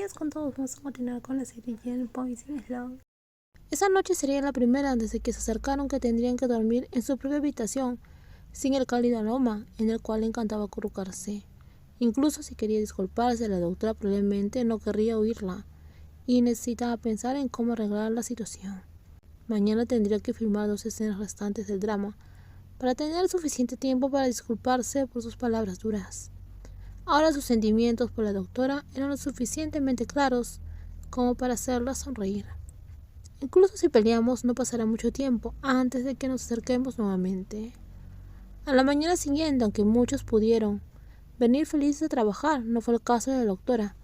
días con todos, vamos a continuar con la serie Jen Boys in Love. Esa noche sería la primera desde que se acercaron que tendrían que dormir en su propia habitación, sin el cálido aroma en el cual le encantaba acurrucarse. Incluso si quería disculparse, la doctora probablemente no querría oírla y necesitaba pensar en cómo arreglar la situación. Mañana tendría que filmar 2 escenas restantes del drama para tener suficiente tiempo para disculparse por sus palabras duras. Ahora sus sentimientos por la doctora eran lo suficientemente claros como para hacerla sonreír. Incluso si peleamos, no pasará mucho tiempo antes de que nos acerquemos nuevamente. A la mañana siguiente, aunque muchos pudieron venir felices a trabajar, no fue el caso de la doctora,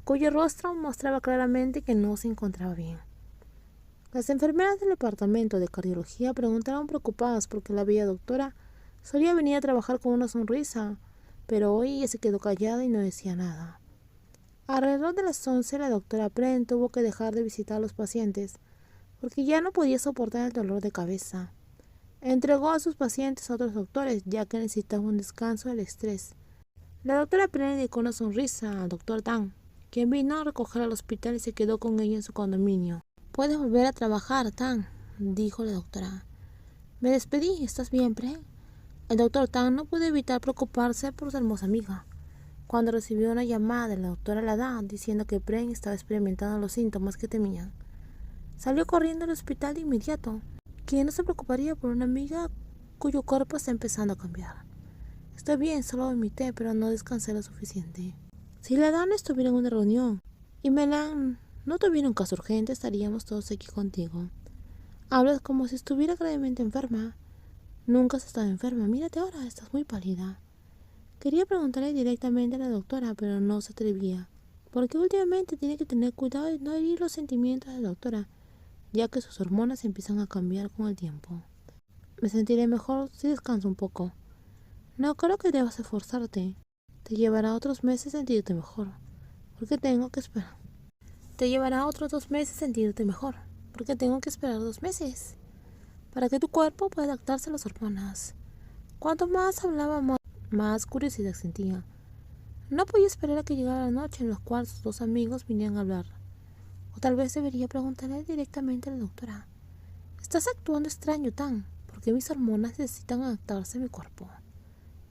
cuyo rostro mostraba claramente que no se encontraba bien. Las enfermeras del departamento de cardiología preguntaron preocupadas porque la bella doctora solía venir a trabajar con una sonrisa, pero hoy ella se quedó callada y no decía nada. Alrededor de las 11, la doctora Pren tuvo que dejar de visitar a los pacientes porque ya no podía soportar el dolor de cabeza. Entregó a sus pacientes a otros doctores ya que necesitaban un descanso del estrés. La doctora Pren dedicó una sonrisa al doctor Tang, quien vino a recoger al hospital y se quedó con ella en su condominio. «Puedes volver a trabajar, Tang», dijo la doctora. «Me despedí, ¿estás bien, Pren?» El doctor Tang no pudo evitar preocuparse por su hermosa amiga, cuando recibió una llamada de la doctora Lada diciendo que Pren estaba experimentando los síntomas que temían. Salió corriendo al hospital de inmediato. ¿Quién no se preocuparía por una amiga cuyo cuerpo está empezando a cambiar? «Estoy bien, solo vomité, pero no descansé lo suficiente». Si Lada no estuviera en una reunión y Melan no tuviera un caso urgente, estaríamos todos aquí contigo. Hablas como si estuviera gravemente enferma. Nunca has estado enferma. Mírate ahora, estás muy pálida. Quería preguntarle directamente a la doctora, pero no se atrevía, porque últimamente tiene que tener cuidado de no herir los sentimientos de la doctora, ya que sus hormonas empiezan a cambiar con el tiempo. Me sentiré mejor si descanso un poco. No creo que debas esforzarte. Te llevará otros meses sentirte mejor, porque tengo que esperar. Te llevará otros 2 meses sentirte mejor, porque tengo que esperar 2 meses, para que tu cuerpo pueda adaptarse a las hormonas. Cuanto más hablaba, más curiosidad sentía. No podía esperar a que llegara la noche en la cual sus 2 amigos vinieran a hablar. O tal vez debería preguntarle directamente a la doctora. «Estás actuando extraño, Tan, porque mis hormonas necesitan adaptarse a mi cuerpo.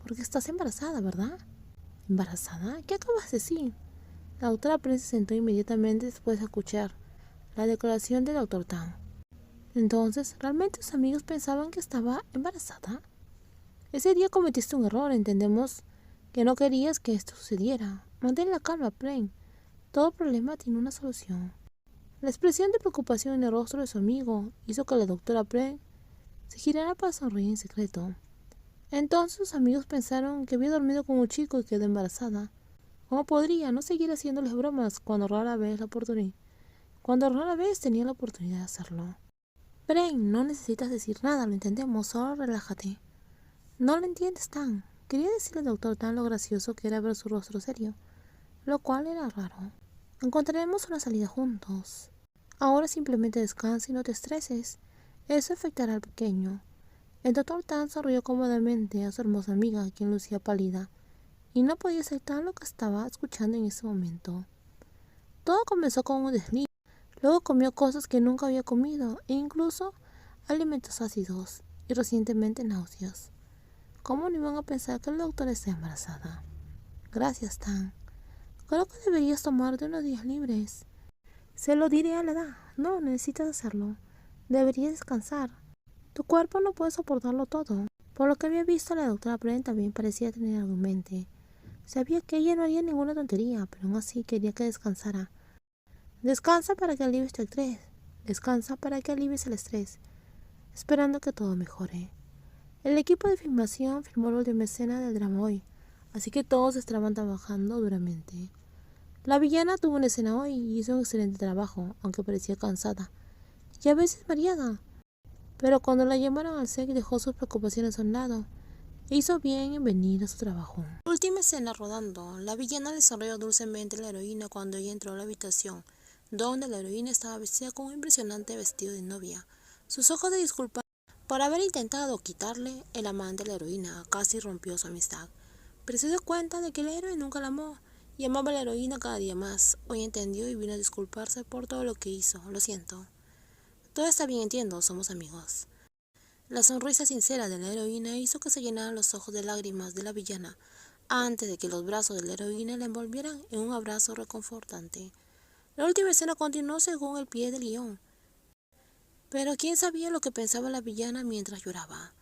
Porque estás embarazada, ¿verdad?» «¿Embarazada? ¿Qué acabas de decir?» La doctora Pren se sentó inmediatamente después de escuchar la declaración del doctor Tan. Entonces, ¿realmente sus amigos pensaban que estaba embarazada? Ese día cometiste un error, entendemos que no querías que esto sucediera. Mantén la calma, Pren. Todo problema tiene una solución. La expresión de preocupación en el rostro de su amigo hizo que la doctora Pren se girara para sonreír en secreto. Entonces sus amigos pensaron que había dormido con un chico y quedó embarazada. ¿Cómo podría no seguir haciéndoles bromas cuando rara vez tenía la oportunidad de hacerlo? Pren, no necesitas decir nada, lo entendemos, solo relájate. No lo entiendes, Tan. Quería decirle al doctor Tan lo gracioso que era ver su rostro serio, lo cual era raro. Encontraremos una salida juntos. Ahora simplemente descansa y no te estreses. Eso afectará al pequeño. El doctor Tan sonrió cómodamente a su hermosa amiga, quien lucía pálida, y no podía aceptar lo que estaba escuchando en ese momento. Todo comenzó con un desliz. Luego comió cosas que nunca había comido, e incluso alimentos ácidos y recientemente náuseas. ¿Cómo no iban a pensar que la doctora está embarazada? Gracias, Tan. Creo que deberías tomarte unos días libres. Se lo diré a la edad. No, necesitas hacerlo. Deberías descansar. Tu cuerpo no puede soportarlo todo. Por lo que había visto, la doctora Pren también parecía tener algo en mente. Sabía que ella no haría ninguna tontería, pero aún así quería que descansara. Descansa para que alivies tu estrés. Descansa para que alivies el estrés, esperando que todo mejore. El equipo de filmación filmó la última escena del drama hoy, así que todos estaban trabajando duramente. La villana tuvo una escena hoy y hizo un excelente trabajo, aunque parecía cansada y a veces mareada. Pero cuando la llamaron al set dejó sus preocupaciones a un lado e hizo bien en venir a su trabajo. Última escena rodando. La villana le sonrió dulcemente a la heroína cuando ella entró a la habitación, donde la heroína estaba vestida con un impresionante vestido de novia. Sus ojos de disculpa por haber intentado quitarle el amante a la heroína casi rompió su amistad, pero se dio cuenta de que el héroe nunca la amó y amaba a la heroína cada día más. Hoy entendió y vino a disculparse por todo lo que hizo. Lo siento. Todo está bien, entiendo, somos amigos. La sonrisa sincera de la heroína hizo que se llenaran los ojos de lágrimas de la villana, antes de que los brazos de la heroína la envolvieran en un abrazo reconfortante. La última escena continuó según el pie del guión. Pero quién sabía lo que pensaba la villana mientras lloraba.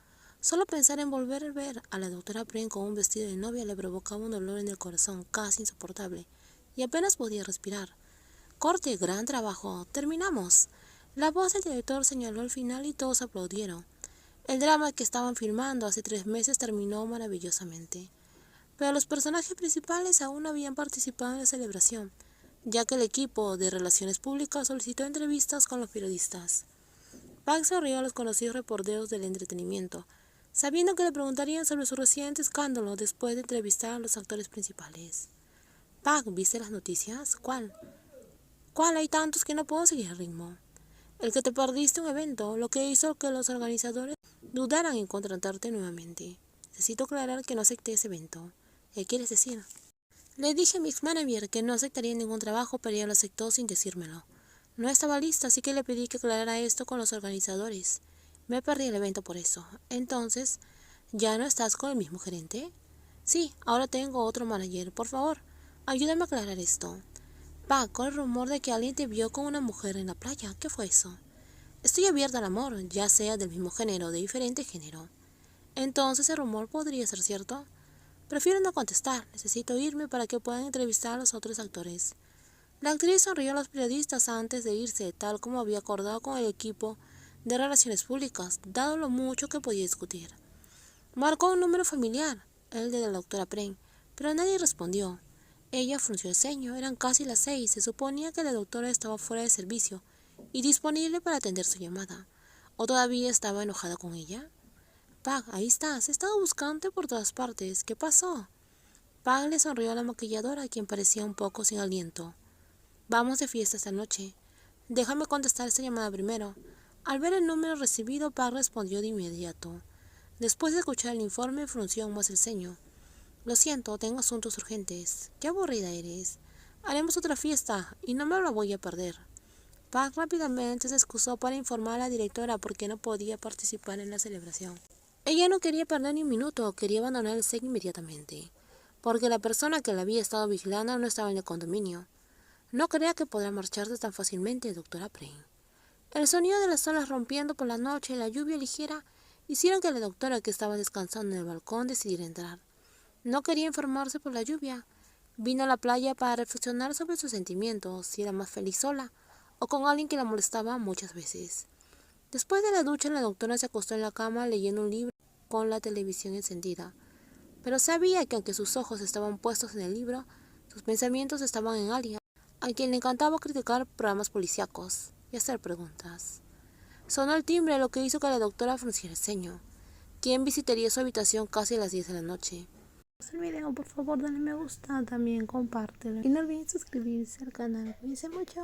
Solo pensar en volver a ver a la doctora Pren con un vestido de novia le provocaba un dolor en el corazón casi insoportable, y apenas podía respirar. Corte, gran trabajo, terminamos. La voz del director señaló el final y todos aplaudieron. El drama que estaban filmando hace 3 meses terminó maravillosamente. Pero los personajes principales aún no habían participado en la celebración, ya que el equipo de Relaciones Públicas solicitó entrevistas con los periodistas. Park se rió a los conocidos reporteros del entretenimiento, sabiendo que le preguntarían sobre su reciente escándalo después de entrevistar a los actores principales. Park, ¿viste las noticias? ¿Cuál? ¿Cuál? Hay tantos que no puedo seguir el ritmo. El que te perdiste un evento, lo que hizo que los organizadores dudaran en contratarte nuevamente. Necesito aclarar que no acepté ese evento. ¿Qué quieres decir? Le dije a mi ex-manager que no aceptaría ningún trabajo, pero ella lo aceptó sin decírmelo. No estaba lista, así que le pedí que aclarara esto con los organizadores. Me perdí el evento por eso. Entonces, ¿ya no estás con el mismo gerente? Sí, ahora tengo otro manager. Por favor, ayúdame a aclarar esto. Con el rumor de que alguien te vio con una mujer en la playa. ¿Qué fue eso? Estoy abierta al amor, ya sea del mismo género o de diferente género. Entonces, ¿el rumor podría ser cierto? Prefiero no contestar. Necesito irme para que puedan entrevistar a los otros actores. La actriz sonrió a los periodistas antes de irse, tal como había acordado con el equipo de Relaciones Públicas, dado lo mucho que podía discutir. Marcó un número familiar, el de la doctora Pren, pero nadie respondió. Ella frunció el ceño. Eran casi las 6. Se suponía que la doctora estaba fuera de servicio y disponible para atender su llamada. ¿O todavía estaba enojada con ella? Pag, ahí estás. He estado buscándote por todas partes. ¿Qué pasó? Pag le sonrió a la maquilladora, quien parecía un poco sin aliento. Vamos de fiesta esta noche. Déjame contestar esta llamada primero. Al ver el número recibido, Pag respondió de inmediato. Después de escuchar el informe, frunció aún más el ceño. Lo siento, tengo asuntos urgentes. Qué aburrida eres. Haremos otra fiesta y no me la voy a perder. Park rápidamente se excusó para informar a la directora por qué no podía participar en la celebración. Ella no quería perder ni un minuto, quería abandonar el set inmediatamente, porque la persona que la había estado vigilando no estaba en el condominio. No crea que podrá marcharse tan fácilmente, doctora Pren. El sonido de las olas rompiendo por la noche y la lluvia ligera hicieron que la doctora, que estaba descansando en el balcón, decidiera entrar. No quería enfermarse por la lluvia. Vino a la playa para reflexionar sobre sus sentimientos, si era más feliz sola o con alguien que la molestaba muchas veces. Después de la ducha, la doctora se acostó en la cama leyendo un libro con la televisión encendida. Pero sabía que aunque sus ojos estaban puestos en el libro, sus pensamientos estaban en alguien, a quien le encantaba criticar programas policíacos y hacer preguntas. Sonó el timbre, lo que hizo que la doctora frunciera el ceño. ¿Quién visitaría su habitación casi a las 10 de la noche? El video, por favor, dale me gusta, también compártelo y no olviden suscribirse al canal. Cuídense mucho.